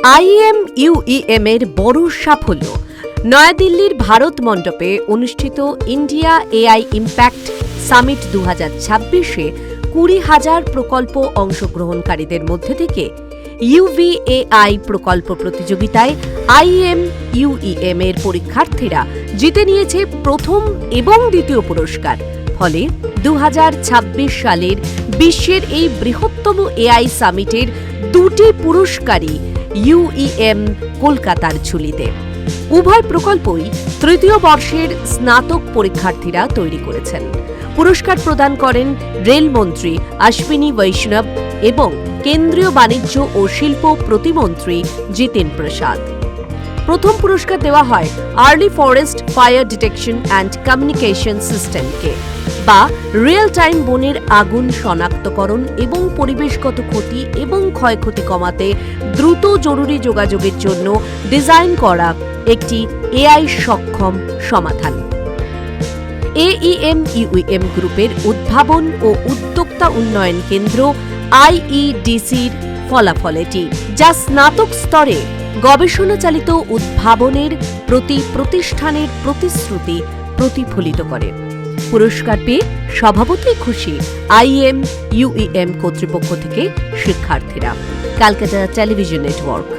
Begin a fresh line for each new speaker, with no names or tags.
IMUEM এর বড় সাফল্য। নয়াদিল্লির ভারত মণ্ডপে অনুষ্ঠিত ইন্ডিয়া এআই ইম্প্যাক্ট সামিট 2026-এ 20,000 প্রকল্প অংশগ্রহণকারীদের মধ্যে থেকে UVAI প্রকল্প প্রতিযোগিতায় IMUEM এর পরীক্ষার্থীরা জিতে নিয়েছে প্রথম এবং দ্বিতীয় পুরস্কার। ফলে 2026 সালের বিশ্বের এই বৃহত্তম এআই সামিটের দুটি পুরস্কারই UEM কলকাতার ঝুলিতে। উভয় প্রকল্পই তৃতীয় বর্ষের স্নাতক পরীক্ষার্থীরা তৈরি করেছেন। পুরস্কার প্রদান করেন রেলমন্ত্রী অশ্বিনী বৈষ্ণব এবং কেন্দ্রীয় বাণিজ্য ও শিল্প প্রতিমন্ত্রী জিতেন প্রসাদ। প্রথম পুরস্কার দেওয়া হয় early forest fire detection and communication সিস্টেমকে, বা রিয়েল টাইম বনের আগুন শনাক্তকরণ এবং পরিবেশগত ক্ষতি এবং ক্ষয়ক্ষতি কমাতে দ্রুত জরুরি যোগাযোগের জন্য ডিজাইন করা একটি এআই সক্ষম সমাধান। AEMUEM গ্রুপের উদ্ভাবন ও উদ্যোক্তা উন্নয়ন কেন্দ্র IEDCর ফলাফল এটি, যা স্নাতক স্তরে গবেষণাচালিত উদ্ভাবনের প্রতি প্রতিষ্ঠানের প্রতিশ্রুতি প্রতিফলিত করে। পুরস্কার পেয়ে স্বভাবতই খুশি IMUEM কর্তৃপক্ষ থেকে শিক্ষার্থীরা। Kolkata television network.